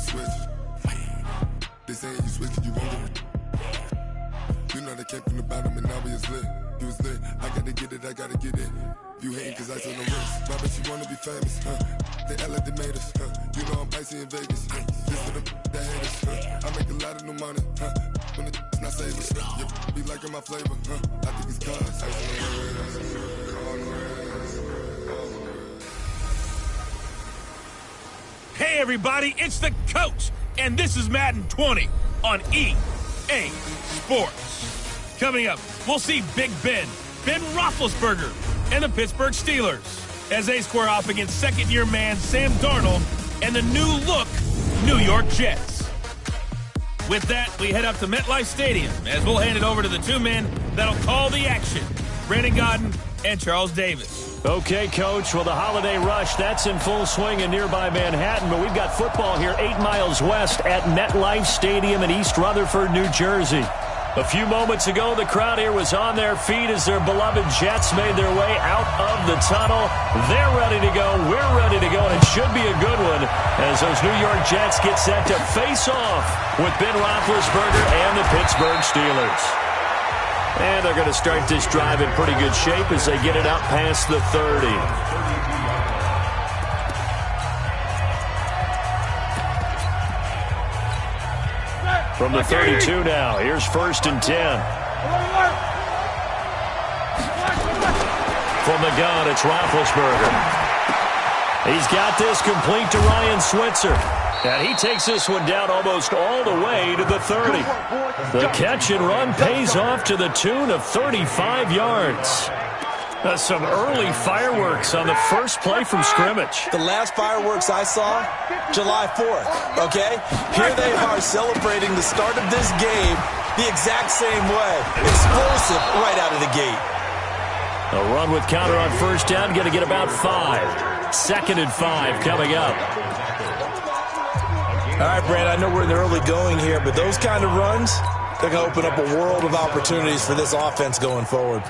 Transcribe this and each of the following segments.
switch. They saying you switch, you won't get it. You know they came from the bottom and now we is lit. You was lit, I gotta get it, I gotta get it. You hating cause I on the wrist. Why bet you wanna be famous, They act like they made us, You know I'm icy in Vegas, Just for the that hate us, I make a lot of new money, When it's not savers, You be liking my flavor, I think it's cause ice on the wrist. Hey everybody, it's the coach, and this is Madden 20 on EA Sports. Coming up, we'll see Big Ben Roethlisberger, and the Pittsburgh Steelers as they square off against second-year man Sam Darnold and the new-look New York Jets. With that, we head up to MetLife Stadium as we'll hand it over to the two men that'll call the action, Brandon Godden and Charles Davis. Okay, Coach, well, the holiday rush, that's in full swing in nearby Manhattan, but we've got football here 8 miles west at MetLife Stadium in East Rutherford, New Jersey. A few moments ago, the crowd here was on their feet as their beloved Jets made their way out of the tunnel. They're ready to go. We're ready to go, and it should be a good one as those New York Jets get set to face off with Ben Roethlisberger and the Pittsburgh Steelers. And they're going to start this drive in pretty good shape as they get it out past the 30. From the 32 now, here's 1st and 10. From the gun, it's Roethlisberger. He's got this complete to Ryan Switzer. And he takes this one down almost all the way to the 30. The catch and run pays off to the tune of 35 yards. Some early fireworks on the first play from scrimmage. The last fireworks I saw, July 4th, okay? Here they are celebrating the start of this game the exact same way. Explosive right out of the gate. A run with counter on 1st down, going to get about 5. 2nd and 5 coming up. All right, Brad, I know we're in the early going here, but those kind of runs, they're going to open up a world of opportunities for this offense going forward.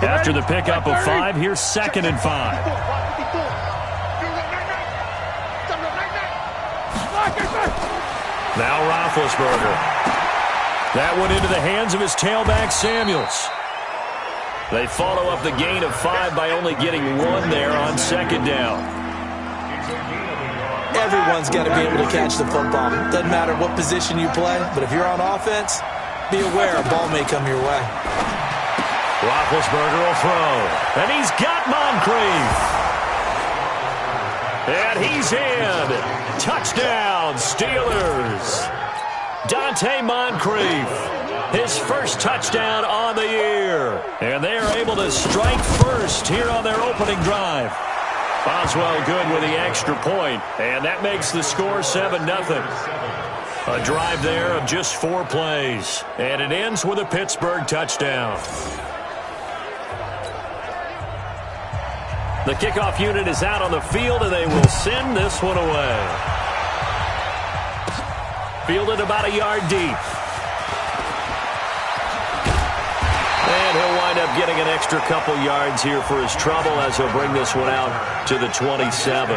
After the pickup of 5, here's 2nd and 5. Now Roethlisberger. That one into the hands of his tailback, Samuels. They follow up the gain of 5 by only getting 1 there on 2nd down. Everyone's got to be able to catch the football. Doesn't matter what position you play, but if you're on offense, be aware a ball may come your way. Roethlisberger will throw, and he's got Moncrief. And he's in. Touchdown, Steelers. Dante Moncrief, his first touchdown on the year. And they are able to strike first here on their opening drive. Boswell good with the extra point, and that makes the score 7-0. A drive there of just 4 plays, and it ends with a Pittsburgh touchdown. The kickoff unit is out on the field, and they will send this one away. Fielded about a yard deep. And he'll wind up getting an extra couple yards here for his trouble as he'll bring this one out to the 27.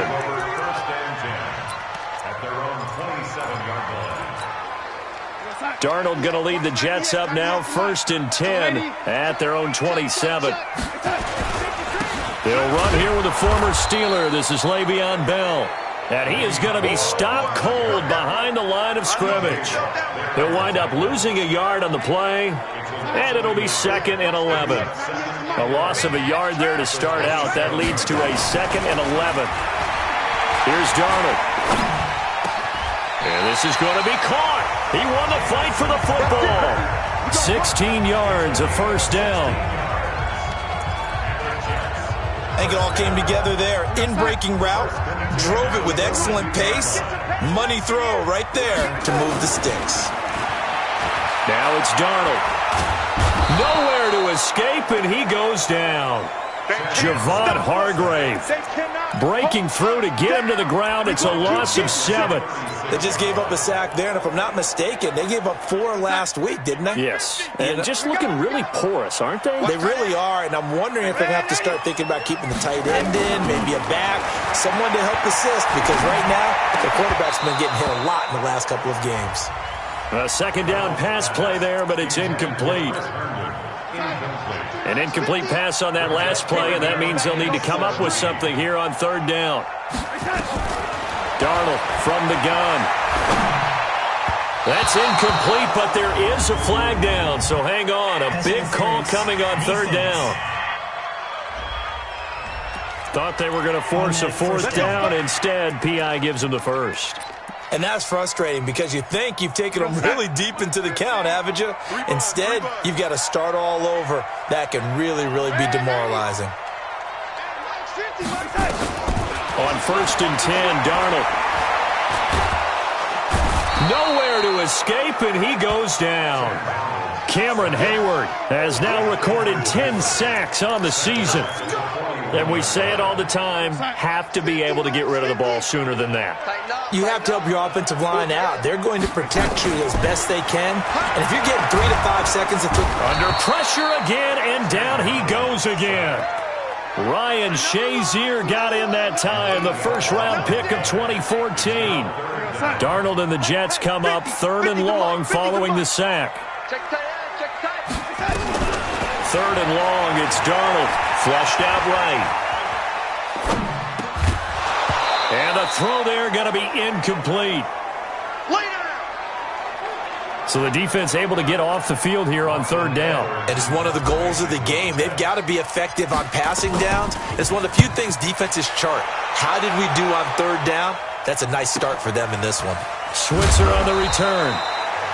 Darnold going to lead the Jets up now, 1st and 10 at their own 27. They'll run here with a former Steeler. This is Le'Veon Bell. And he is going to be stopped cold behind the line of scrimmage. He'll wind up losing a yard on the play, and it'll be 2nd and 11. A loss of a yard there to start out. That leads to a 2nd and 11. Here's Darnold. And this is going to be caught. He won the fight for the football. 16 yards, a 1st down. I think it all came together there. In-breaking route, drove it with excellent pace. Money throw right there to move the sticks. Now it's Darnold. Nowhere to escape, and he goes down. Javon Hargrave breaking through to get him to the ground. It's a loss of 7. They just gave up a sack there, and if I'm not mistaken, they gave up 4 last week, didn't they? Yes, and just looking really porous, aren't they? They really are, and I'm wondering if they're going to have to start thinking about keeping the tight end in, maybe a back, someone to help assist, because right now, the quarterback's been getting hit a lot in the last couple of games. A second down pass play there, but it's incomplete. An incomplete pass on that last play, and that means they'll need to come up with something here on 3rd down. Darnold from the gun. That's incomplete, but there is a flag down, so hang on. A big call coming on 3rd down. Thought they were going to force a 4th down. Instead, P.I. gives them the first. And that's frustrating because you think you've taken them really deep into the count, haven't you? Instead, you've got to start all over. That can really, really be demoralizing. On 1st and 10, Darnold. Nowhere to escape, and he goes down. Cameron Hayward has now recorded 10 sacks on the season. And we say it all the time, have to be able to get rid of the ball sooner than that. You have to help your offensive line out. They're going to protect you as best they can. And if you're getting 3 to 5 seconds of under pressure again, and down he goes again. Ryan Shazier got in that time, the first-round pick of 2014. Darnold and the Jets come up 3rd and long following the sack. 3rd and long, it's Darnold, flushed out right. And the throw there going to be incomplete. So the defense able to get off the field here on 3rd down. It is one of the goals of the game. They've got to be effective on passing downs. It's one of the few things defenses chart. How did we do on 3rd down? That's a nice start for them in this one. Switzer on the return.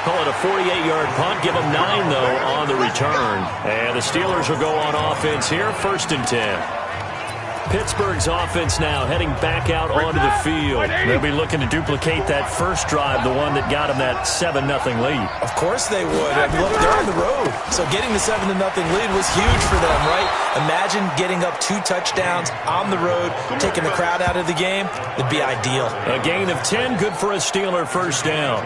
Call it a 48-yard punt. Give them 9, though, on the return. And the Steelers will go on offense here, 1st and 10. Pittsburgh's offense now heading back out onto the field. They'll be looking to duplicate that first drive, the one that got them that 7-0 lead. Of course they would. And look, they're on the road. So getting the 7-0 lead was huge for them, right? Imagine getting up 2 touchdowns on the road, taking the crowd out of the game. It'd be ideal. A gain of 10, good for a Steeler first down.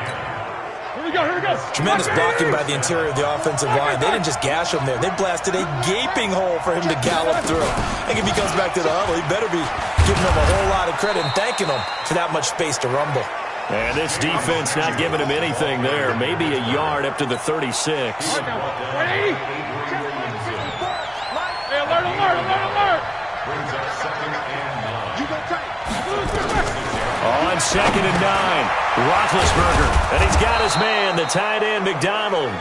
Here we go. Tremendous blocking by the interior of the offensive line. They didn't just gash him there. They blasted a gaping hole for him to gallop through. I think if he comes back to the huddle, he better be giving them a whole lot of credit and thanking them for that much space to rumble. And this defense not giving him anything there. Maybe a yard up to the 36. Ready? Hey, alert. You go tight. On 2nd and 9, Roethlisberger, and he's got his man, the tight end, McDonald.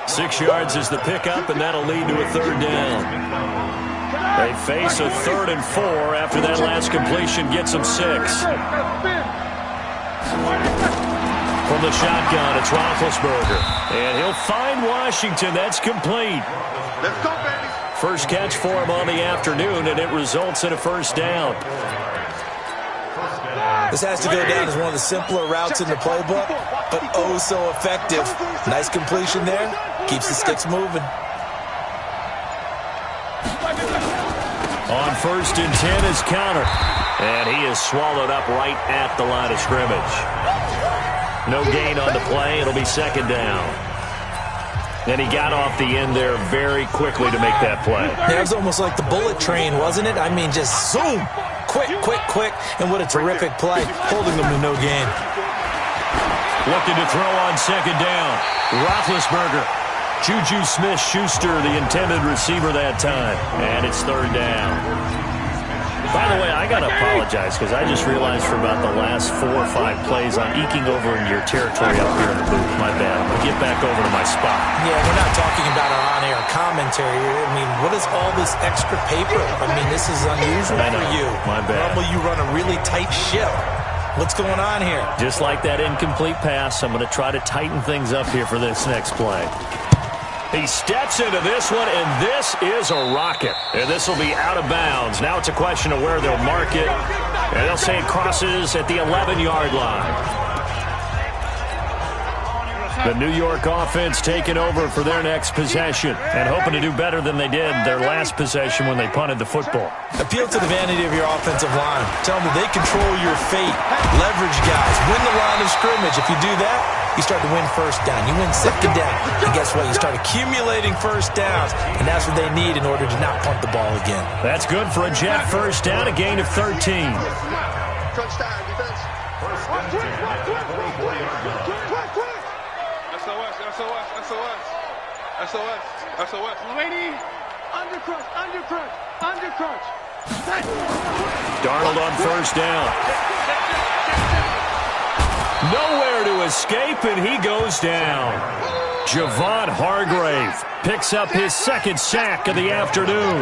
6 yards is the pickup, and that'll lead to a 3rd down. They face a 3rd and 4 after that last completion gets them 6. From the shotgun, it's Roethlisberger, and he'll find Washington. That's complete. Let's go, baby. First catch for him on the afternoon, and it results in a 1st down. This has to go down as one of the simpler routes in the playbook, but oh so effective. Nice completion there. Keeps the sticks moving. On 1st and 10 is Counter, and he is swallowed up right at the line of scrimmage. No gain on the play. It'll be 2nd down. And he got off the end there very quickly to make that play. Yeah, it was almost like the bullet train, wasn't it? I mean, just zoom. Quick. And what a terrific play, holding them to no gain. Looking to throw on 2nd down. Roethlisberger. Juju Smith-Schuster, the intended receiver that time. And it's 3rd down. By the way, I got to apologize because I just realized for about the last 4 or 5 plays I'm eking over into your territory up here in the booth. My bad. I'm going to get back over to my spot. Yeah, we're not talking about our on-air commentary. I mean, what is all this extra paper? I mean, this is unusual for you. My bad. Normally you run a really tight ship. What's going on here? Just like that incomplete pass, I'm going to try to tighten things up here for this next play. He steps into this one, and this is a rocket. And this will be out of bounds. Now it's a question of where they'll mark it. And they'll say it crosses at the 11-yard line. The New York offense taking over for their next possession and hoping to do better than they did their last possession when they punted the football. Appeal to the vanity of your offensive line. Tell them that they control your fate. Leverage guys. Win the line of scrimmage. If you do that, you start to win first down. You win second down. And guess what? You start accumulating first downs. And that's what they need in order to not punt the ball again. That's good for a Jet first down, a gain of 13. Crunch time, defense. SOS. Lady, undercrunch. Darnold on first down. Nowhere to escape, and he goes down. Javon Hargrave picks up his second sack of the afternoon.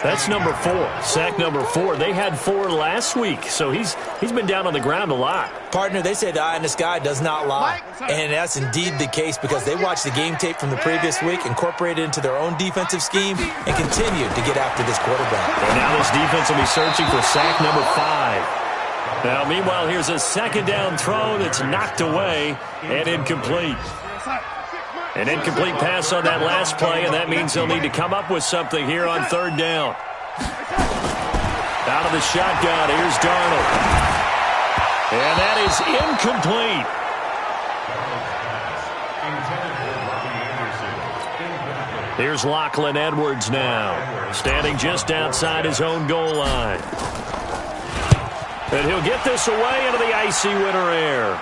That's number 4. Sack number 4. They had 4 last week, so he's been down on the ground a lot. Partner, they say the eye in the sky does not lie. And that's indeed the case because they watched the game tape from the previous week, incorporated it into their own defensive scheme, and continue to get after this quarterback. And now this defense will be searching for sack number 5. Now, meanwhile, here's a second down throw that's knocked away and incomplete. An incomplete pass on that last play, and that means they'll need to come up with something here on third down. Out of the shotgun, here's Darnold. And that is incomplete. Here's Lachlan Edwards now, standing just outside his own goal line. And he'll get this away into the icy winter air.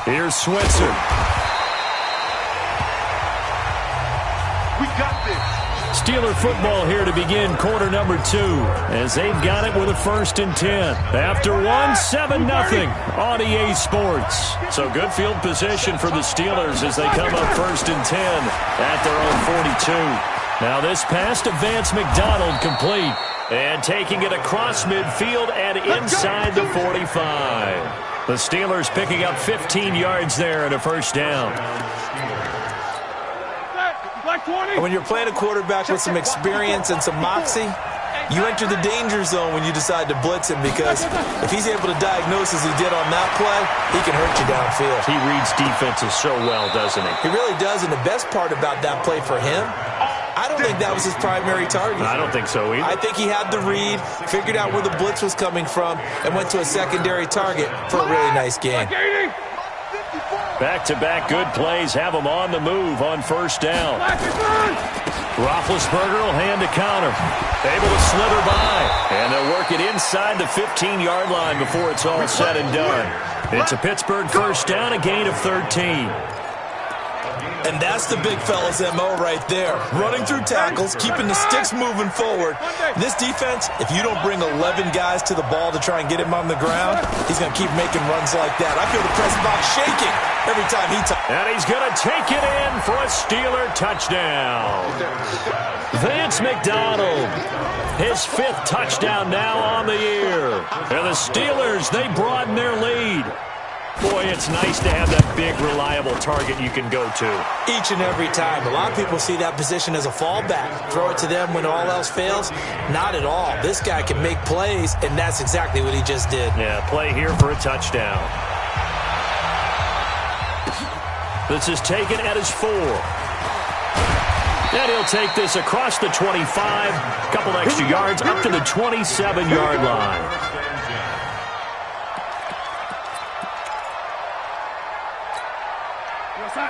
Here's Switzer. We got this. Steeler football here to begin quarter number 2 as they've got it with a 1st and 10. After 7-0 on EA Sports. So good field position for the Steelers as they come up 1st and 10 at their own 42. Now this pass to Vance McDonald complete. And taking it across midfield and inside the 45. The Steelers picking up 15 yards there and a first down. And when you're playing a quarterback with some experience and some moxie, you enter the danger zone when you decide to blitz him because if he's able to diagnose as he did on that play, he can hurt you downfield. He reads defenses so well, doesn't he? He really does, and the best part about that play for him, I don't think that was his primary target. I don't think so either. I think he had the read, figured out where the blitz was coming from, and went to a secondary target for a really nice game. Back-to-back good plays have him on the move on first down. Roethlisberger will hand to counter. Able to slither by. And they'll work it inside the 15-yard line before it's all said and done. It's a Pittsburgh first down, a gain of 13. And that's the big fella's MO right there. Running through tackles, keeping the sticks moving forward. This defense, if you don't bring 11 guys to the ball to try and get him on the ground, he's going to keep making runs like that. I feel the press box shaking every time he touches. And he's going to take it in for a Steeler touchdown. Vance McDonald, his 5th touchdown now on the year. And the Steelers, they broaden their lead. Boy, it's nice to have that big, reliable target you can go to. Each and every time. A lot of people see that position as a fallback. Throw it to them when all else fails. Not at all. This guy can make plays, and that's exactly what he just did. Yeah, play here for a touchdown. This is taken at his 4. And he'll take this across the 25. A couple extra yards up to the 27-yard line.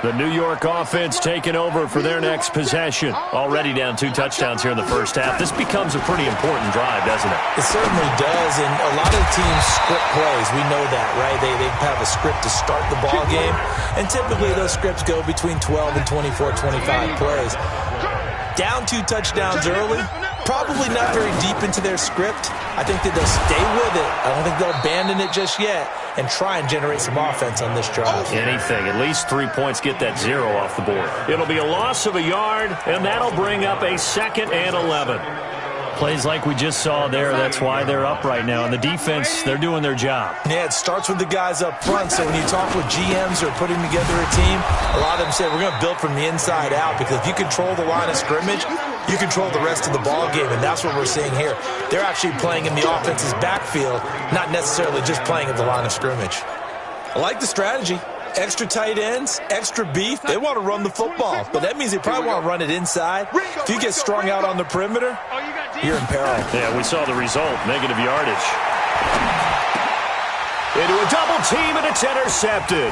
The New York offense taking over for their next possession. Already down 2 touchdowns here in the first half. This becomes a pretty important drive, doesn't it? It certainly does, and a lot of teams script plays. We know that, right? They have a script to start the ball game, and typically those scripts go between 12 and 24, 25 plays. Down 2 touchdowns early, probably not very deep into their script. I think that they'll stay with it. I don't think they'll abandon it just yet and try and generate some offense on this drive. Anything. At least 3 points, get that 0 off the board. It'll be a loss of a yard, and that'll bring up a 2nd and 11. Plays like we just saw there, that's why they're up right now. And the defense, they're doing their job. Yeah, it starts with the guys up front. So when you talk with GMs who are putting together a team, a lot of them say we're going to build from the inside out because if you control the line of scrimmage, you control the rest of the ball game, and that's what we're seeing here. They're actually playing in the offense's backfield, not necessarily just playing at the line of scrimmage. I like the strategy. Extra tight ends, extra beef, they want to run the football. But that means they probably want to run it inside. If you get strung out on the perimeter, you're in peril. Yeah, we saw the result, negative yardage. Into a double team, and it's intercepted.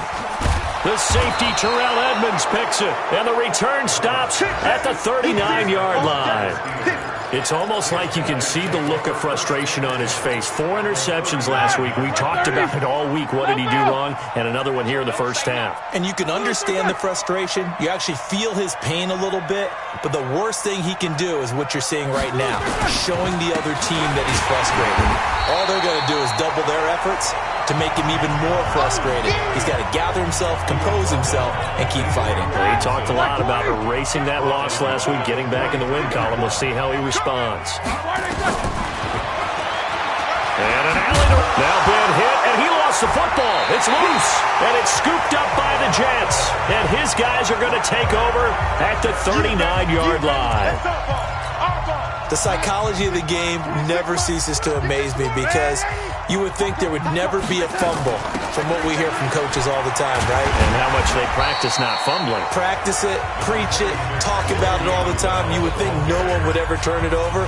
The safety, Terrell Edmonds, picks it, and the return stops at the 39-yard line. It's almost like you can see the look of frustration on his face. 4 interceptions last week. We talked about it all week. What did he do wrong? And another one here in the first half. And you can understand the frustration. You actually feel his pain a little bit. But the worst thing he can do is what you're seeing right now, showing the other team that he's frustrated. All they're going to do is double their efforts to make him even more frustrated. He's got to gather himself, compose himself, and keep fighting. Well, he talked a lot about erasing that loss last week, getting back in the win column. We'll see how he responds. And an alley now been hit, and he lost the football. It's loose, and it's scooped up by the Jets. And his guys are going to take over at the 39-yard line. The psychology of the game never ceases to amaze me because you would think there would never be a fumble from what we hear from coaches all the time, right? And how much they practice not fumbling. Practice it, preach it, talk about it all the time. You would think no one would ever turn it over.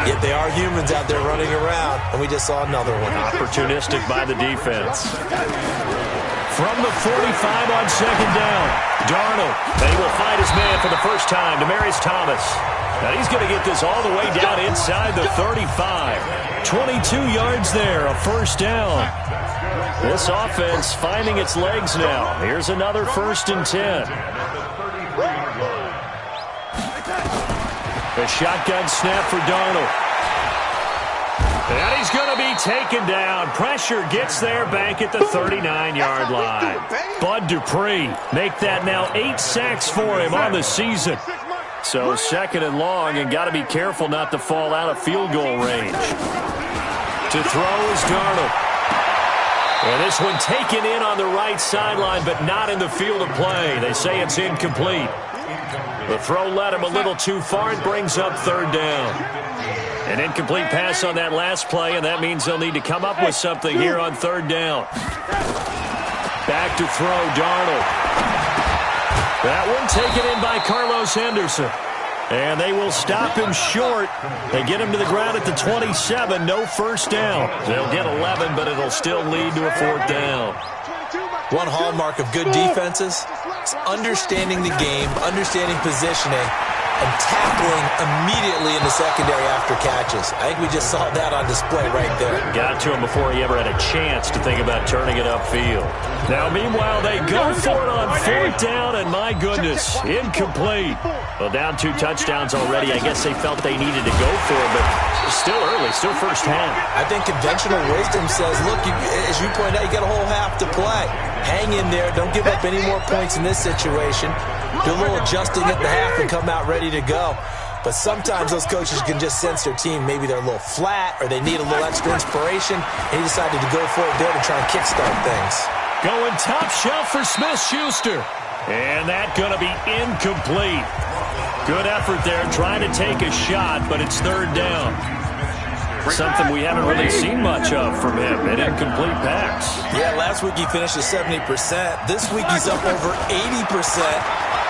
Yet they are humans out there running around, and we just saw another one. Opportunistic by the defense. From the 45 on second down, Darnold. And he will find his man for the first time, Demaryius Thomas. And he's going to get this all the way down inside the 35. 22 yards there, a first down. This offense finding its legs now. Here's another 1st and 10. A shotgun snap for Darnold. And he's going to be taken down. Pressure gets there back at the 39-yard line. Bud Dupree make that now 8 sacks for him on the season. So 2nd and long, and got to be careful not to fall out of field goal range. To throw is Darnold. And this one taken in on the right sideline, but not in the field of play. They say it's incomplete. The throw led him a little too far and brings up 3rd down. An incomplete pass on that last play, and that means they'll need to come up with something here on 3rd down. Back to throw, Darnold. That one taken in by Carlos Henderson. And they will stop him short. They get him to the ground at the 27. No first down. They'll get 11, but it'll still lead to a 4th down. One hallmark of good defenses is understanding the game, understanding positioning, and tackling immediately in the secondary after catches. I think we just saw that on display right there. Got to him before he ever had a chance to think about turning it upfield. Now, meanwhile, they go for it on 4th down, and my goodness, incomplete. Well, down 2 touchdowns already. I guess they felt they needed to go for it, but still early, still first half. I think conventional wisdom says, look, as you pointed out, you got a whole half to play. Hang in there. Don't give up any more points in this situation. Do a little adjusting at the half and come out ready to go. But sometimes those coaches can just sense their team. Maybe they're a little flat or they need a little extra inspiration. And he decided to go for it there to try and kickstart things. Going top shelf for Smith-Schuster. And that's going to be incomplete. Good effort there trying to take a shot, but it's 3rd down. Something we haven't really seen much of from him, an incomplete pass. Yeah, last week he finished at 70%. This week he's up over 80%.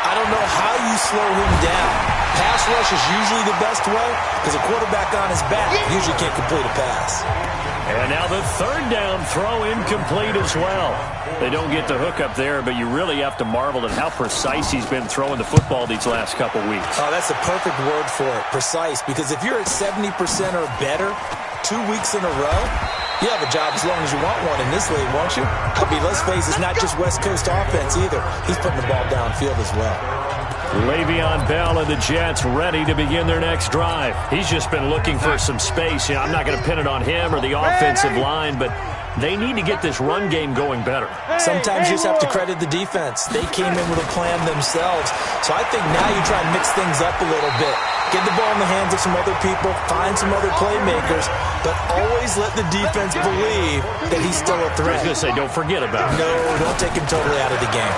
I don't know how you slow him down. Pass rush is usually the best way because a quarterback on his back usually can't complete a pass. And now the 3rd down throw incomplete as well. They don't get the hook up there, but you really have to marvel at how precise he's been throwing the football these last couple weeks. Oh, that's the perfect word for it, precise. Because if you're at 70% or better 2 weeks in a row, you have a job as long as you want one in this league, won't you? I mean, let's face it, it's not just West Coast offense either. He's putting the ball downfield as well. Le'Veon Bell and the Jets ready to begin their next drive. He's just been looking for some space. I'm not going to pin it on him or the offensive line, but they need to get this run game going better. Sometimes you just have to credit the defense. They came in with a plan themselves. So I think now you try and mix things up a little bit. Get the ball in the hands of some other people, find some other playmakers, but always let the defense believe that he's still a threat. I was going to say, don't forget about it. No, don't take him totally out of the game.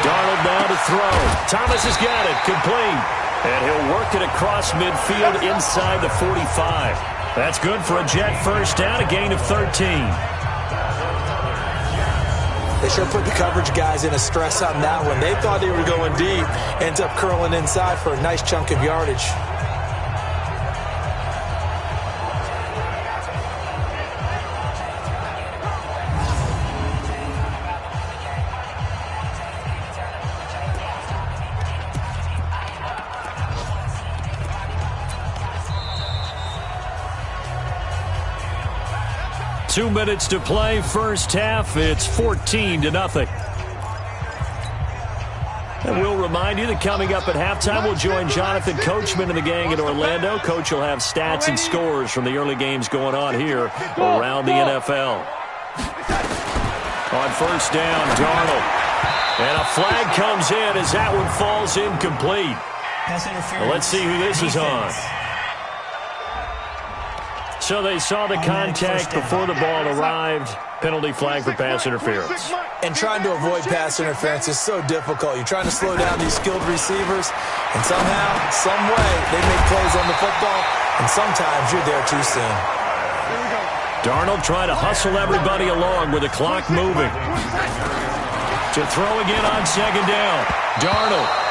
Darnold now to throw. Thomas has got it, complete. And he'll work it across midfield inside the 45. That's good for a Jet first down, a gain of 13. They sure put the coverage guys in a stress on that one. They thought they were going deep, ends up curling inside for a nice chunk of yardage. Two minutes to play, first half. It's 14-0. And we'll remind you that coming up at halftime, we'll join Jonathan Coachman and the gang in Orlando. Coach will have stats and scores from the early games going on here around the NFL. On first down, Darnold. And a flag comes in as that one falls incomplete. Well, let's see who this is on. So they saw the contact before the ball arrived. Penalty flag for pass interference. And trying to avoid pass interference is so difficult. You're trying to slow down these skilled receivers, and somehow, some way, they make plays on the football, and sometimes you're there too soon. Darnold trying to hustle everybody along with the clock moving. To throw again on second down. Darnold.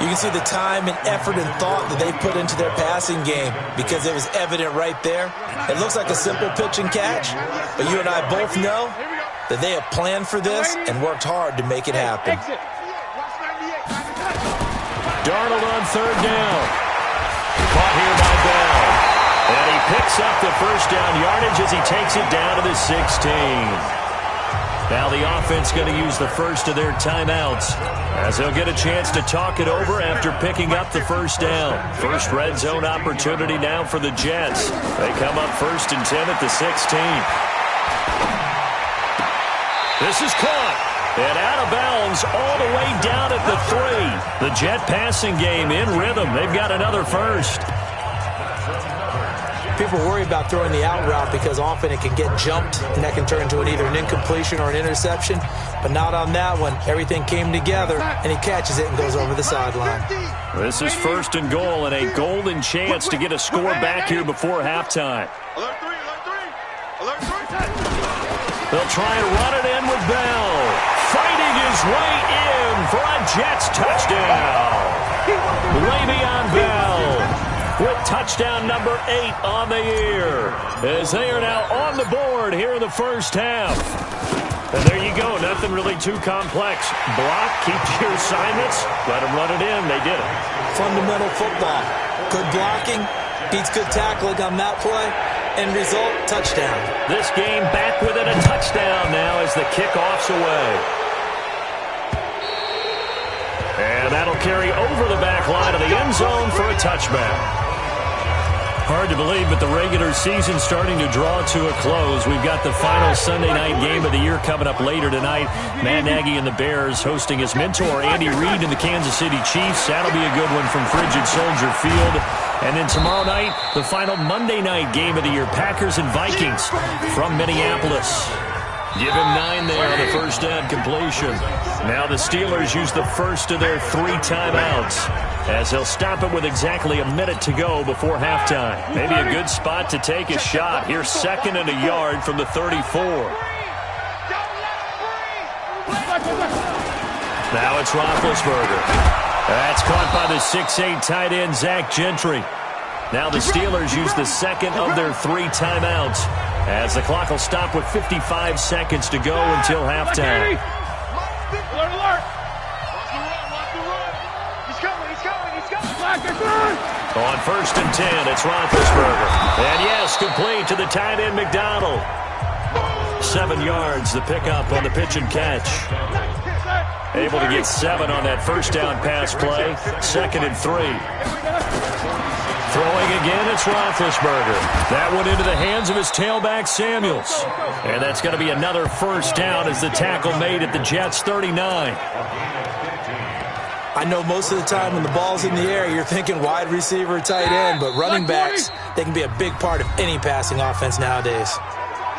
You can see the time and effort and thought that they put into their passing game because it was evident right there. It looks like a simple pitch and catch, but you and I both know that they have planned for this and worked hard to make it happen. Darnold on third down. Caught here by Bell. And he picks up the first down yardage as he takes it down to the 16. Now the offense going to use the first of their timeouts as they'll get a chance to talk it over after picking up the first down. First red zone opportunity now for the Jets. They come up 1st and 10 at the 16. This is caught. And out of bounds all the way down at the 3. The Jet passing game in rhythm. They've got another first. People worry about throwing the out route because often it can get jumped, and that can turn into either an incompletion or an interception. But not on that one. Everything came together, and he catches it and goes over the sideline. This is 1st and goal, and a golden chance to get a score back here before halftime. They'll try and run it in with Bell. Fighting his way in for a Jets touchdown. Way beyond Bell. With touchdown number 8 on the year, as they are now on the board here in the first half. And there you go, nothing really too complex. Block, keep to your assignments, let them run it in. They did it. Fundamental football. Good blocking, beats good tackling on that play. End result, touchdown. This game back within a touchdown now as the kickoff's away. And that'll carry over the back line of the end zone for a touchback. Hard to believe, but the regular season starting to draw to a close. We've got the final Sunday night game of the year coming up later tonight. Matt Nagy and the Bears hosting his mentor, Andy Reid, and the Kansas City Chiefs. That'll be a good one from Frigid Soldier Field. And then tomorrow night, the final Monday night game of the year, Packers and Vikings from Minneapolis. Give him 9 there on the first down completion. Now the Steelers use the first of their 3 timeouts as they'll stop it with exactly a minute to go before halftime. Maybe a good spot to take a shot. Here's 2nd and a yard from the 34. Now it's Roethlisberger. That's caught by the 6'8" tight end, Zach Gentry. Now the Steelers use the 2nd of their 3 timeouts as the clock will stop with 55 seconds to go until halftime. On 1st and 10, it's Roethlisberger. And yes, complete to the tight end, McDonald. 7 yards, the pickup on the pitch and catch. Able to get 7 on that first down pass play. 2nd and 3. Throwing again, it's Roethlisberger. That one into the hands of his tailback, Samuels. And that's going to be another first down as the tackle made at the Jets' 39. I know most of the time when the ball's in the air, you're thinking wide receiver, tight end, but running backs, they can be a big part of any passing offense nowadays.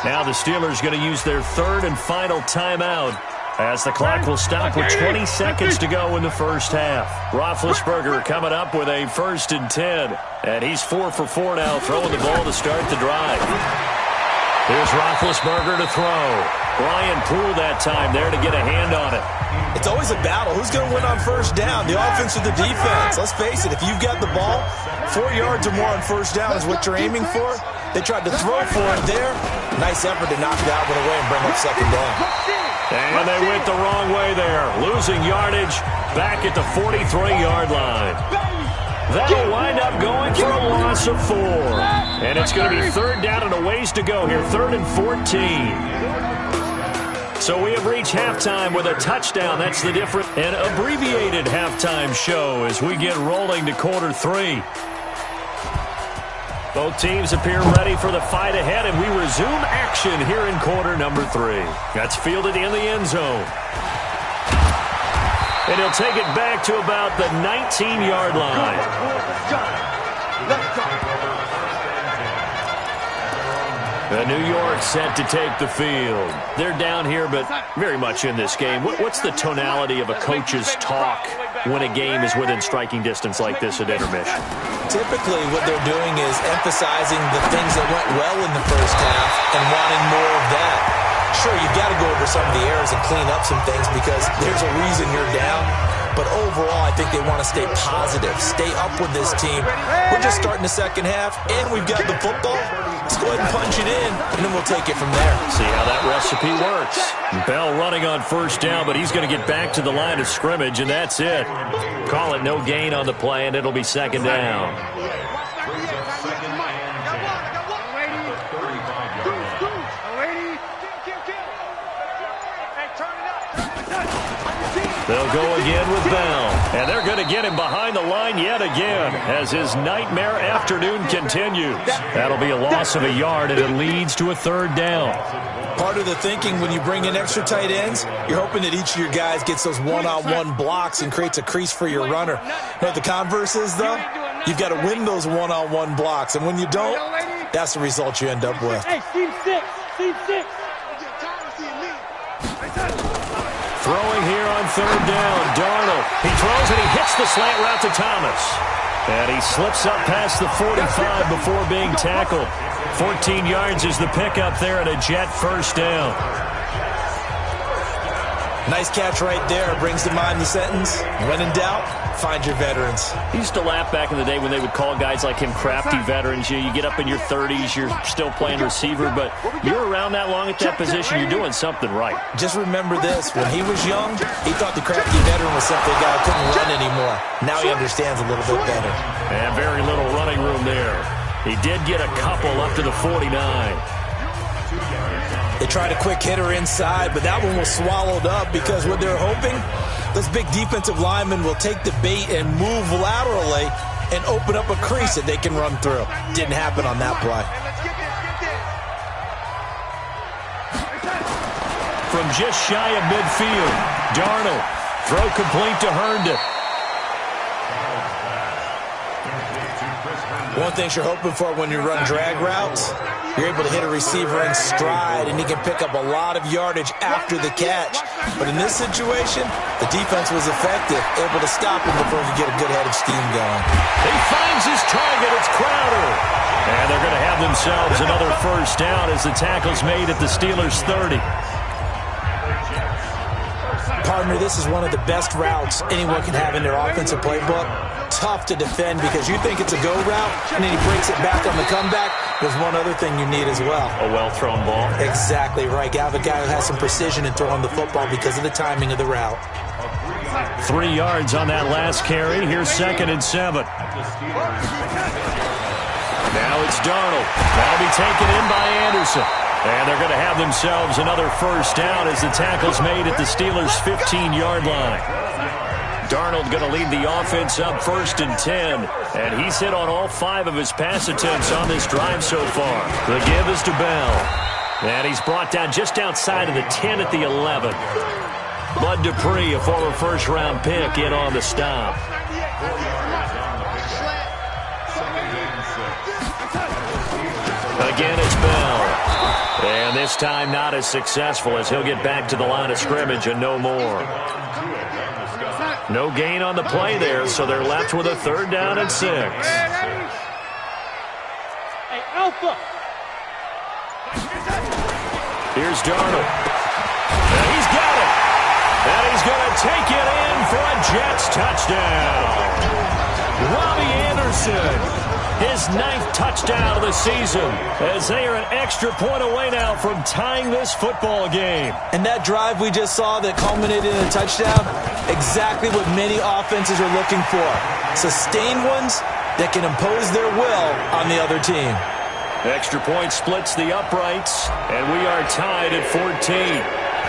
Now the Steelers going to use their 3rd and final timeout as the clock will stop with 20 seconds to go in the first half. Roethlisberger coming up with a 1st and 10. And he's 4 for 4 now, throwing the ball to start the drive. Here's Roethlisberger to throw. Brian Poole that time there to get a hand on it. It's always a battle. Who's going to win on first down, the offense or the defense? Let's face it, if you've got the ball, 4 yards or more on first down is what you're aiming for. They tried to throw for it there. Nice effort to knock that one away and bring up second down. And they went the wrong way there, losing yardage back at the 43-yard line. That'll wind up going for a loss of 4. And it's going to be third down and a ways to go here, 3rd and 14. So we have reached halftime with a touchdown. That's the difference. An abbreviated halftime show as we get rolling to quarter 3. Both teams appear ready for the fight ahead, and we resume action here in quarter number 3. That's fielded in the end zone. And he'll take it back to about the 19-yard line. The New York set to take the field. They're down here, but very much in this game. What's the tonality of a coach's talk when a game is within striking distance like this at intermission? Typically, what they're doing is emphasizing the things that went well in the first half and wanting more of that. Sure, you've got to go over some of the errors and clean up some things because there's a reason you're down. But overall, I think they want to stay positive, stay up with this team. We're just starting the second half, and we've got the football. Let's go ahead and punch it in, and then we'll take it from there. See how that recipe works. Bell running on first down, but he's going to get back to the line of scrimmage, and that's it. Call it no gain on the play, and it'll be second down. They'll go again with Bell. And they're going to get him behind the line yet again as his nightmare afternoon continues. That'll be a loss of a yard, and it leads to a third down. Part of the thinking when you bring in extra tight ends, you're hoping that each of your guys gets those one-on-one blocks and creates a crease for your runner. You know what the converse is, though? You've got to win those one-on-one blocks, and when you don't, that's the result you end up with. Hey, team 6, team 6. Throwing here on third down, Darnold. He throws and he hits the slant route to Thomas. And he slips up past the 45 before being tackled. 14 yards is the pickup there at a Jet first down. Nice catch right there. Brings to mind the sentence, when in doubt, find your veterans. He used to laugh back in the day when they would call guys like him crafty veterans. You get up in your 30s, you're still playing receiver, but you're around that long at that position, you're doing something right. Just remember this. When he was young, he thought the crafty veteran was simply a guy who couldn't run anymore. Now he understands a little bit better. And very little running room there. He did get a couple up to the 49. They tried a quick hitter inside, but that one was swallowed up because what they're hoping, those big defensive linemen will take the bait and move laterally and open up a crease that they can run through. Didn't happen on that play. From just shy of midfield, Darnold, throw complete to Herndon. One thing you're hoping for when you run drag routes, you're able to hit a receiver in stride, and he can pick up a lot of yardage after the catch. But in this situation, the defense was effective, able to stop him before he could get a good head of steam going. He finds his target. It's Crowder. And they're going to have themselves another first down as the tackle's made at the Steelers' 30. Partner, this is one of the best routes anyone can have in their offensive playbook. Tough to defend because you think it's a go route, and then he breaks it back on the comeback. There's one other thing you need as well. A well-thrown ball. Exactly right. You have a guy who has some precision in throwing the football because of the timing of the route. 3 yards on that last carry. Here's 2nd and 7. Now it's Darnold. That'll be taken in by Anderson. And they're going to have themselves another first down as the tackle's made at the Steelers' 15-yard line. Darnold going to lead the offense up 1st and 10. And he's hit on all 5 of his pass attempts on this drive so far. The give is to Bell. And he's brought down just outside of the 10 at the 11. Bud Dupree, a former first-round pick, in on the stop. Again, it's Bell. And this time not as successful as he'll get back to the line of scrimmage and no more. No gain on the play there, so they're left with a 3rd down and 6. Hey, Alpha. Here's Darnold. take it in for a Jets touchdown. Robbie Anderson, his 9th touchdown of the season, as they are an extra point away now from tying this football game. And that drive we just saw that culminated in a touchdown, exactly what many offenses are looking for. Sustained ones that can impose their will on the other team. Extra point splits the uprights, and we are tied at 14.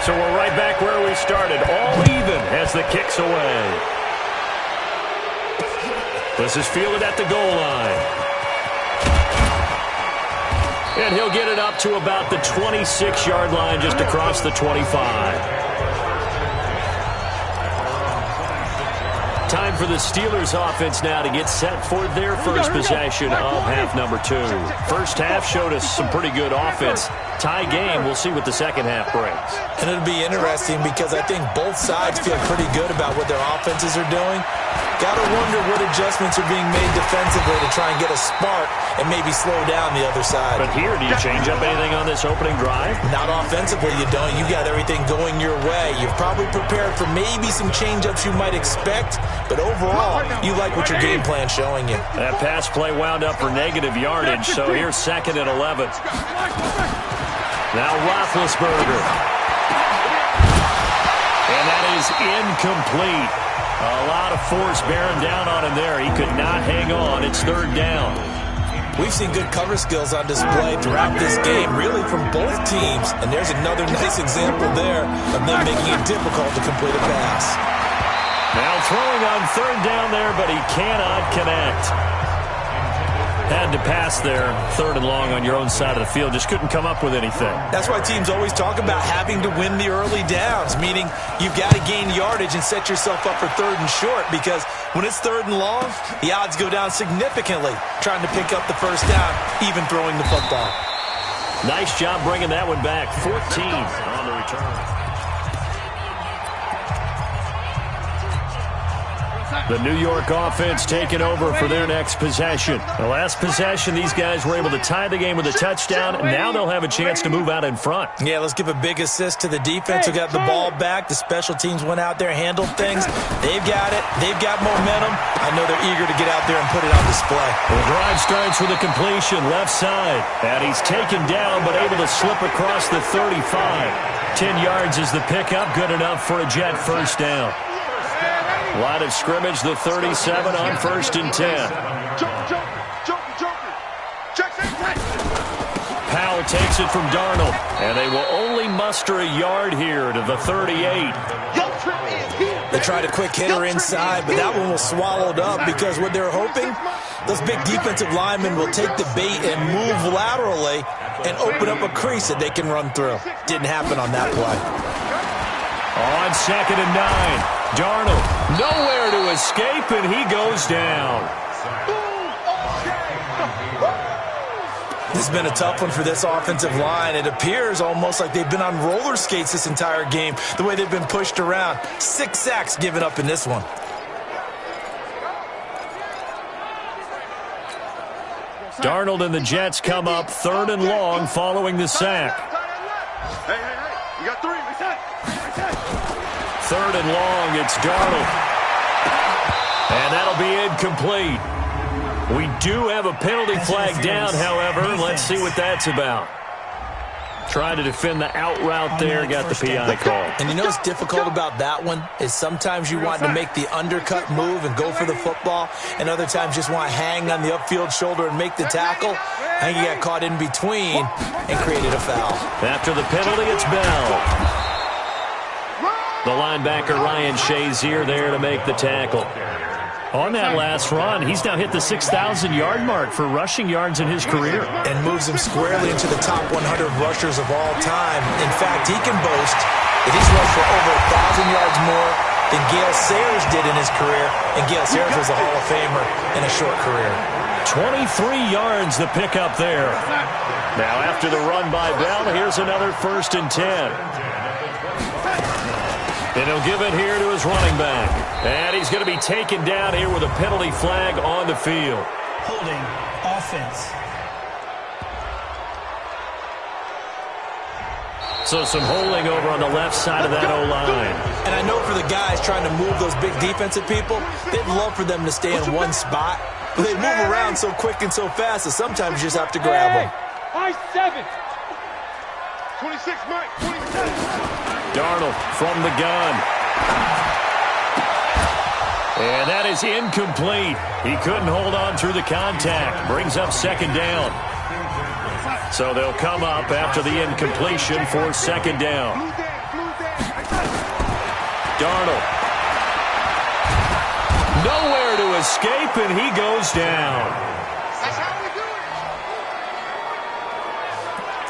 So we're right back where we started, all even as the kick's away. This is fielded at the goal line. And he'll get it up to about the 26-yard line, just across the 25. Time for the Steelers offense now to get set for their first possession of half number 2. First half showed us some pretty good offense. Tie game, we'll see what the second half brings. And it'll be interesting because I think both sides feel pretty good about what their offenses are doing. Got to wonder what adjustments are being made defensively to try and get a spark and maybe slow down the other side. But here, do you change up anything on this opening drive? Not offensively, you don't. You got everything going your way. You've probably prepared for maybe some change-ups you might expect, but overall, you like what your game plan's showing you. That pass play wound up for negative yardage, so here's 2nd and 11. Now Roethlisberger. And that is incomplete. A lot of force bearing down on him there. He could not hang on. It's 3rd down. We've seen good cover skills on display throughout this game, really from both teams. And there's another nice example there of them making it difficult to complete a pass. Now throwing on 3rd down there, but he cannot connect. Had to pass there, 3rd and long on your own side of the field. Just couldn't come up with anything. That's why teams always talk about having to win the early downs, meaning you've got to gain yardage and set yourself up for 3rd and short, because when it's 3rd and long, the odds go down significantly trying to pick up the first down, even throwing the football. Nice job bringing that one back. 14 on the return. The New York offense taking over for their next possession. The last possession, these guys were able to tie the game with a touchdown. Now they'll have a chance to move out in front. Yeah, let's give a big assist to the defense who got the ball back. The special teams went out there, handled things. They've got it. They've got momentum. I know they're eager to get out there and put it on display. The drive starts with a completion left side. And he's taken down but able to slip across the 35. 10 yards is the pickup. Good enough for a Jet first down. Line of scrimmage, the 37 on 1st and 10. Powell takes it from Darnold, and they will only muster a yard here to the 38. They tried a quick hitter inside, but that one was swallowed up because what they're hoping, those big defensive linemen will take the bait and move laterally and open up a crease that they can run through. Didn't happen on that play. On 2nd and 9. Darnold, nowhere to escape, and he goes down. This has been a tough one for this offensive line. It appears almost like they've been on roller skates this entire game, the way they've been pushed around. 6 sacks given up in this one. Darnold and the Jets come up 3rd and long following the sack. Hey, you got 3. 3rd and long, it's Darnold. And that'll be incomplete. We do have a penalty flag down, however. Let's see what that's about. Trying to defend the out route there, got the PI call. And you know what's difficult about that one is sometimes you want to make the undercut move and go for the football, and other times just want to hang on the upfield shoulder and make the tackle. I think he got caught in between and created a foul. After the penalty, it's Bell. The linebacker, Ryan Shazier, there to make the tackle. On that last run, he's now hit the 6,000-yard mark for rushing yards in his career. And moves him squarely into the top 100 rushers of all time. In fact, he can boast that he's rushed for over 1,000 yards more than Gale Sayers did in his career. And Gale Sayers was a Hall of Famer in a short career. 23 yards the pickup there. Now after the run by Bell, here's another 1st and 10. And he'll give it here to his running back. And he's going to be taken down here with a penalty flag on the field. Holding offense. So some holding over on the left side of that O-line. And I know for the guys trying to move those big defensive people, they'd love for them to stay in one spot. But they move around so quick and so fast that sometimes you just have to grab them. High 7. 26, Mike. 26. Darnold from the gun. And that is incomplete. He couldn't hold on through the contact. Brings up second down. So they'll come up after the incompletion for second down. Darnold. Nowhere to escape, and he goes down.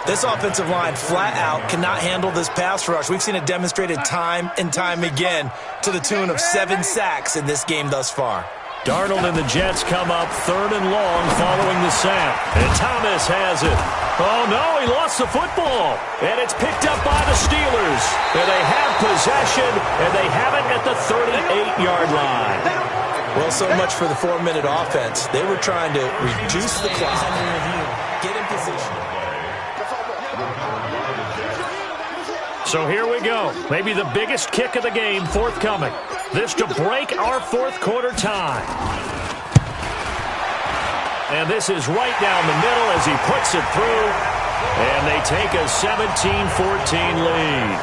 This offensive line flat out cannot handle this pass rush. We've seen it demonstrated time and time again to the tune of 7 sacks in this game thus far. Darnold and the Jets come up 3rd and long following the sack. And Thomas has it. Oh, no, he lost the football. And it's picked up by the Steelers. And they have possession, and they have it at the 38-yard line. Well, so much for the 4-minute offense. They were trying to reduce the clock, get in position. So here we go. Maybe the biggest kick of the game forthcoming. This to break our 4th quarter tie. And this is right down the middle as he puts it through. And they take a 17-14 lead.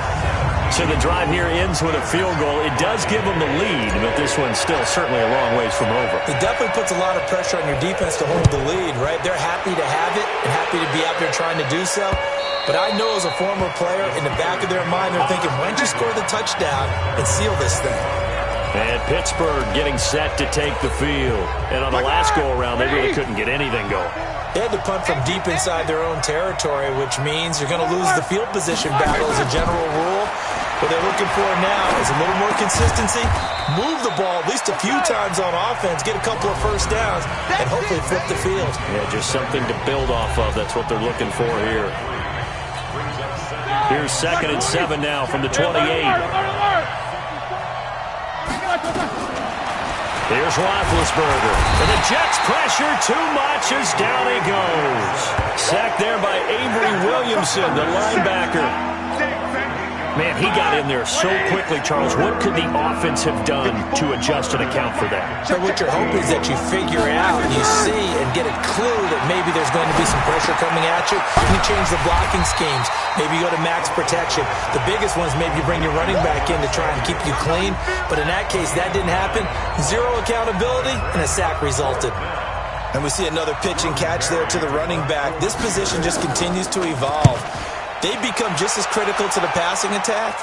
So the drive here ends with a field goal. It does give them the lead, but this one's still certainly a long ways from over. It definitely puts a lot of pressure on your defense to hold the lead, right? They're happy to have it and happy to be out there trying to do so. But I know as a former player, in the back of their mind, they're thinking, why don't you score the touchdown and seal this thing? And Pittsburgh getting set to take the field. And on the last go-around, they really couldn't get anything going. They had to punt from deep inside their own territory, which means you're going to lose the field position battle as a general rule. What they're looking for now is a little more consistency, move the ball at least a few times on offense, get a couple of first downs, and hopefully flip the field. Yeah, just something to build off of. That's what they're looking for here. Here's 2nd and 7 now from the 28. Here's Roethlisberger. And the Jets pressure too much as down he goes. Sacked there by Avery Williamson, the linebacker. Man, he got in there so quickly, Charles. What could the offense have done to adjust and account for that? So what you're hoping is that you figure out and you see and get a clue that maybe there's going to be some pressure coming at you. You change the blocking schemes. Maybe you go to max protection. The biggest one is maybe you bring your running back in to try and keep you clean. But in that case, that didn't happen. 0 accountability, and a sack resulted. And we see another pitch and catch there to the running back. This position just continues to evolve. They become just as critical to the passing attack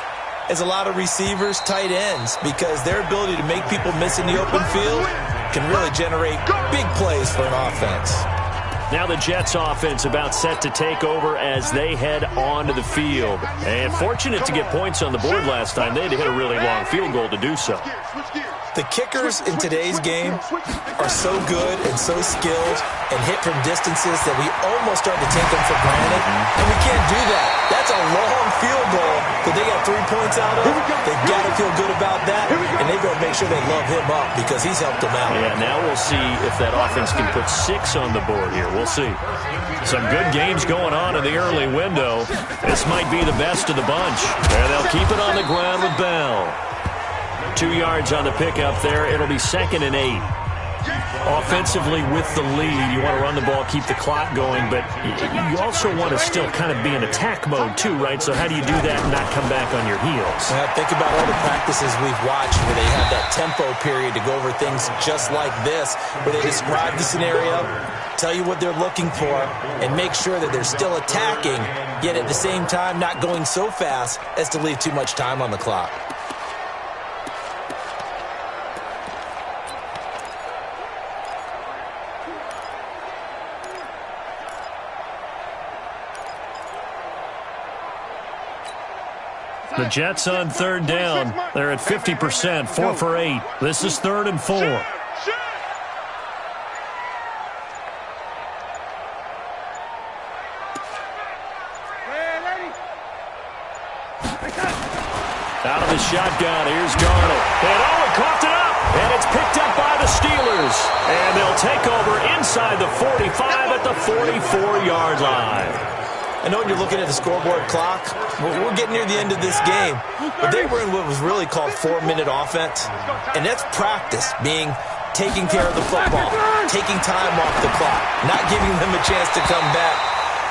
as a lot of receivers, tight ends, because their ability to make people miss in the open field can really generate big plays for an offense. Now the Jets offense about set to take over as they head onto the field. And fortunate to get points on the board last time. They had to hit a really long field goal to do so. The kickers in today's game are so good and so skilled and hit from distances that we almost start to take them for granted. And we can't do that. That's a long field goal that they got 3 points out of. They've got to feel good about that, and they've got to make sure they love him up because he's helped them out. Yeah, now we'll see if that offense can put 6 on the board here. We'll see. Some good games going on in the early window. This might be the best of the bunch. And they'll keep it on the ground with Bell. 2 yards on the pickup there. It'll be 2nd and 8. Offensively with the lead, you want to run the ball, keep the clock going, but you also want to still kind of be in attack mode too, right? So how do you do that and not come back on your heels? Well, think about all the practices we've watched where they have that tempo period to go over things just like this, where they describe the scenario, tell you what they're looking for, and make sure that they're still attacking, yet at the same time not going so fast as to leave too much time on the clock. The Jets on 3rd down. They're at 50%, 4 for 8. This is 3rd and 4. Out of the shotgun, here's Darnold. And Owen coughed it up, and it's picked up by the Steelers. And they'll take over inside the 45 at the 44-yard line. I know when you're looking at the scoreboard clock, we're getting near the end of this game, but they were in what was really called 4-minute offense, and that's practice, being taking care of the football, taking time off the clock, not giving them a chance to come back.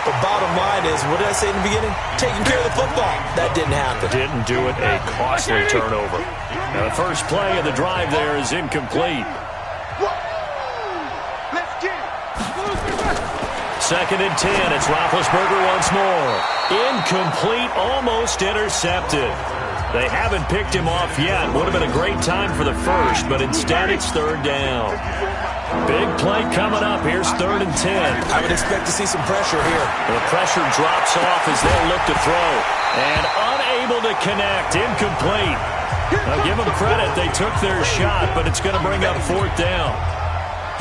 But bottom line is, what did I say in the beginning? Taking care of the football. That didn't happen. Didn't do it. A costly turnover. Now the first play of the drive there is incomplete. Second and 10. It's Roethlisberger once more. Incomplete, almost intercepted. They haven't picked him off yet. Would have been a great time for the first, but instead it's third down. Big play coming up. Here's 3rd and 10. I would expect to see some pressure here. The pressure drops off as they look to throw. And unable to connect. Incomplete. Now give them credit. They took their shot, but it's going to bring up 4th down.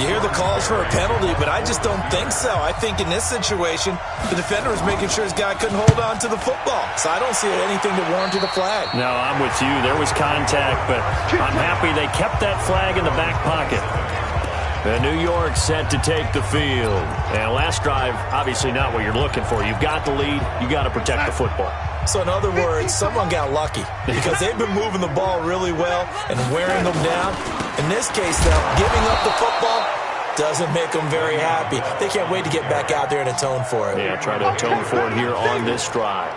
You hear the calls for a penalty, but I just don't think so. I think in this situation, the defender was making sure his guy couldn't hold on to the football. So I don't see anything to warrant a flag. No, I'm with you. There was contact, but I'm happy they kept that flag in the back pocket. And New York set to take the field. And last drive, obviously not what you're looking for. You've got the lead. You got to protect the football. So in other words, someone got lucky because they've been moving the ball really well and wearing them down. In this case, though, giving up the football doesn't make them very happy. They can't wait to get back out there and atone for it. Yeah, try to atone for it here on this drive.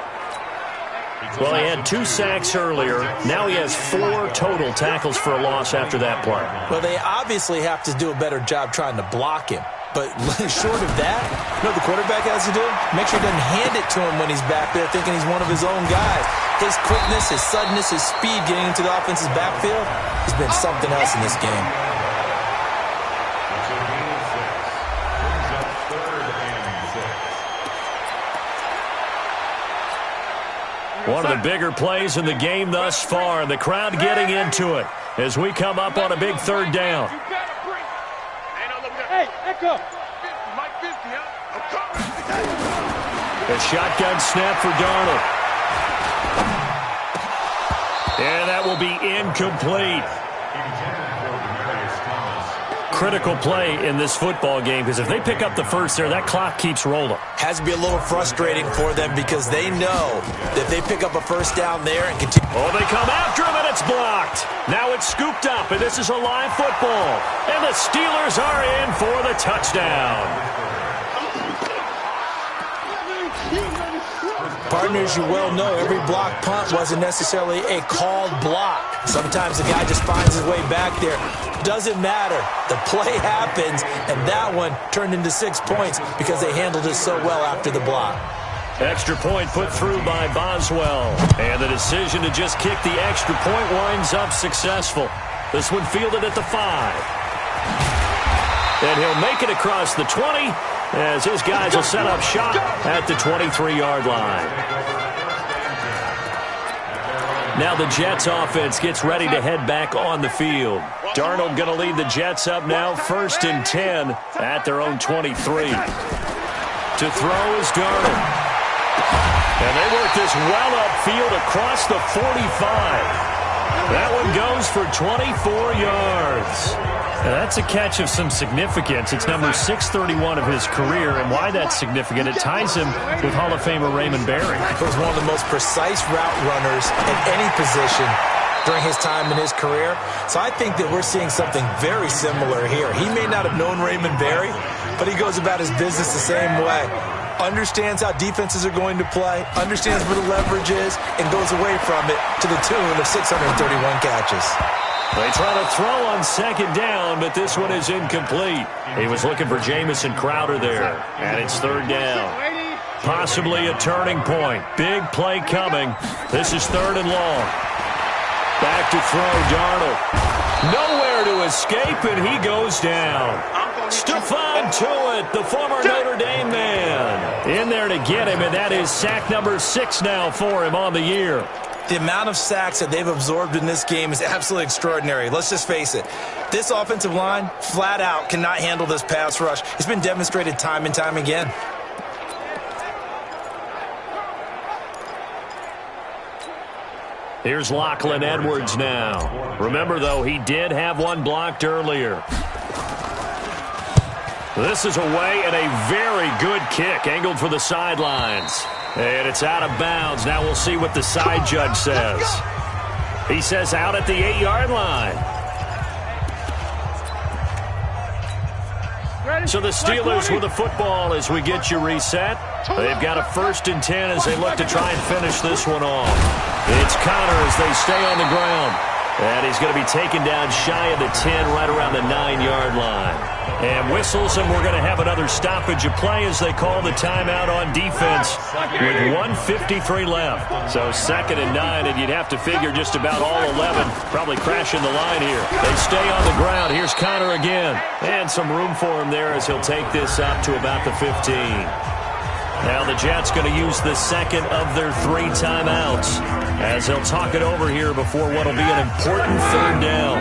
Well, he had 2 sacks earlier. Now he has 4 total tackles for a loss after that play. Well, they obviously have to do a better job trying to block him. But short of that, you know what the quarterback has to do? Make sure he doesn't hand it to him when he's back there thinking he's one of his own guys. His quickness, his suddenness, his speed getting into the offense's backfield has been something else in this game. One of the bigger plays in the game thus far, and the crowd getting into it as we come up on a big 3rd down. Hey, Echo. A shotgun snap for Darnold. And that will be incomplete. Critical play in this football game because if they pick up the first there, that clock keeps rolling. Has to be a little frustrating for them because they know that if they pick up a first down there and continue. Oh, they come after him, and it's blocked. Now it's scooped up, and this is a live football. And the Steelers are in for the touchdown. Partners, you well know every block punt wasn't necessarily a called block. Sometimes the guy just finds his way back there. Doesn't matter. The play happens, and that one turned into 6 points because they handled it so well after the block. Extra point put through by Boswell. And the decision to just kick the extra point winds up successful. This one fielded at the 5. And he'll make it across the 20 as his guys will set up shop at the 23-yard line. Now the Jets offense gets ready to head back on the field. Darnold going to lead the Jets up now, 1st and 10 at their own 23. To throw is Darnold. And they work this well upfield across the 45. That one goes for 24 yards. Now that's a catch of some significance. It's number 631 of his career, and why that's significant, it ties him with Hall of Famer Raymond Barry. He was one of the most precise route runners at any position during his time in his career. So I think that we're seeing something very similar here. He may not have known Raymond Barry, but he goes about his business the same way. Understands how defenses are going to play, understands where the leverage is, and goes away from it to the tune of 631 catches. They try to throw on 2nd down, but this one is incomplete. He was looking for Jamison Crowder there, and it's 3rd down. Possibly a turning point. Big play coming. This is 3rd and long. Back to throw, Darnold. Nowhere to escape, and he goes down. Stephon Tuitt, the former Notre Dame man, in there to get him, and that is sack number 6 now for him on the year. The amount of sacks that they've absorbed in this game is absolutely extraordinary. Let's just face it. This offensive line, flat out, cannot handle this pass rush. It's been demonstrated time and time again. Here's Lachlan Edwards now. Remember, though, he did have one blocked earlier. This is away and a very good kick angled for the sidelines. And it's out of bounds. Now we'll see what the side judge says. He says out at the 8-yard line. So the Steelers with the football as we get you reset. They've got a 1st and 10 as they look to try and finish this one off. It's Connor as they stay on the ground. And he's going to be taken down shy of the 10, right around the 9-yard line. And whistles, and we're going to have another stoppage of play as they call the timeout on defense with 1:53 left. So 2nd and 9, and you'd have to figure just about all 11 probably crashing the line here. They stay on the ground. Here's Connor again. And some room for him there as he'll take this up to about the 15. Now the Jets going to use the 2nd of their 3 timeouts as they'll talk it over here before what will be an important 3rd down.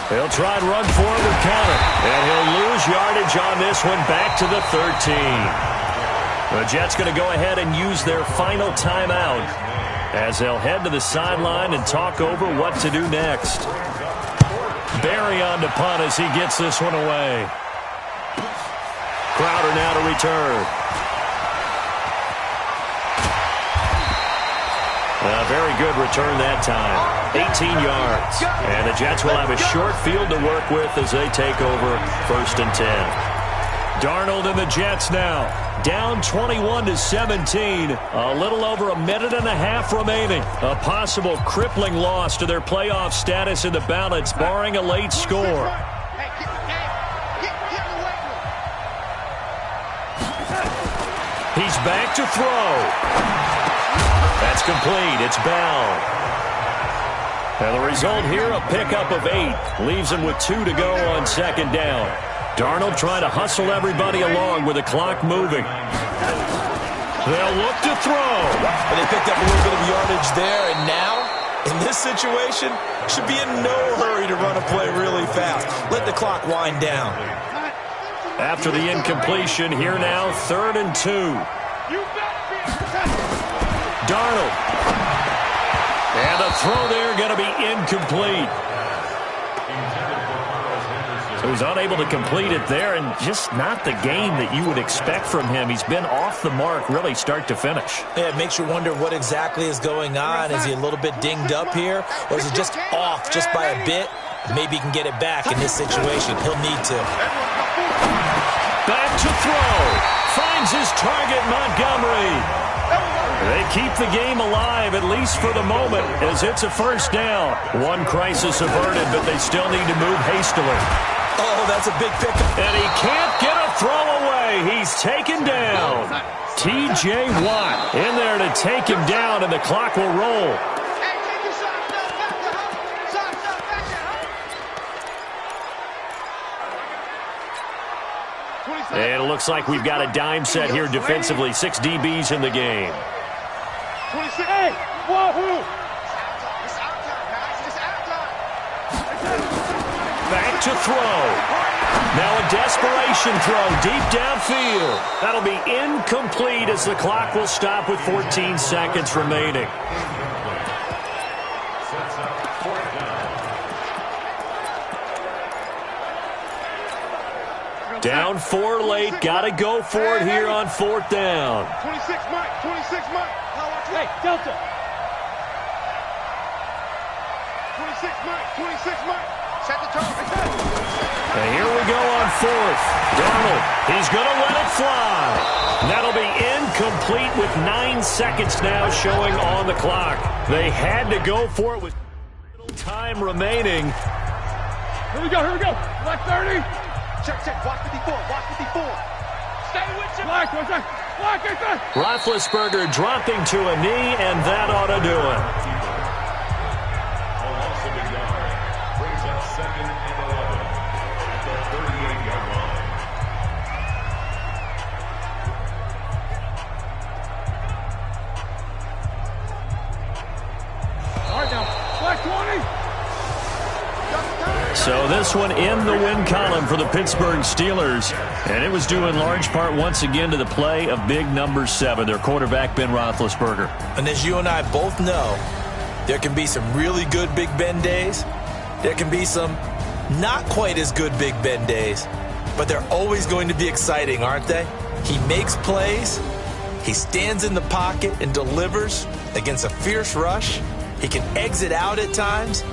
He'll try and run forward with Connor, and he'll lose yardage on this one back to the 13. The Jets going to go ahead and use their final timeout as they'll head to the sideline and talk over what to do next. Barry on to punt as he gets this one away. Crowder now to return. A very good return that time. 18 yards. And the Jets will have a short field to work with as they take over 1st and 10. Darnold and the Jets now. Down 21-17. A little over a minute and a half remaining. A possible crippling loss to their playoff status in the balance, barring a late score. He's back to throw. That's complete. It's Bell. And the result here, a pickup of 8. Leaves him with 2 to go on 2nd down. Darnold trying to hustle everybody along with the clock moving. They'll look to throw. And they picked up a little bit of yardage there, and now, in this situation, should be in no hurry to run a play really fast. Let the clock wind down. After the incompletion, here now, 3rd and 2. Darnold. And the throw there going to be incomplete. So he's unable to complete it there, and just not the game that you would expect from him. He's been off the mark really start to finish. Yeah, it makes you wonder what exactly is going on. Is he a little bit dinged up here, or is he just off just by a bit? Maybe he can get it back in this situation. He'll need to. Back to throw. Finds his target, Montgomery. They keep the game alive, at least for the moment, as it's a 1st down. One crisis averted, but they still need to move hastily. Oh, that's a big pickup. And he can't get a throw away. He's taken down. T.J. Watt in there to take him down, and the clock will roll. And it looks like we've got a dime set here defensively. 6 DBs in the game. 26. Hey, wahoo! Back to throw. Now a desperation throw deep downfield. That'll be incomplete as the clock will stop with 14 seconds remaining. Down 4 late. Got to go for it here on 4th down. 26 Mike. 26 Mike. Hey, Delta. 26 Mike. 26 Mike. Set the tone. And here we go on 4th. Darnold, he's going to let it fly. That'll be incomplete with 9 seconds now showing on the clock. They had to go for it with little time remaining. Here we go. Black 30. Check. Watch 54. Watch 54. Stay with you. Black, what's that? Black, it's that. Roethlisberger dropping to a knee, and that ought to do it. Brings up 2nd and 11 at the 38-yard line. All right, now. Black 20. So this one in the win column for the Pittsburgh Steelers. And it was due in large part once again to the play of big number 7, their quarterback Ben Roethlisberger. And as you and I both know, There can be some really good Big Ben days. There can be some not quite as good Big Ben days. But they're always going to be exciting, aren't they? He makes plays. He stands in the pocket and delivers against a fierce rush. He can exit out at times.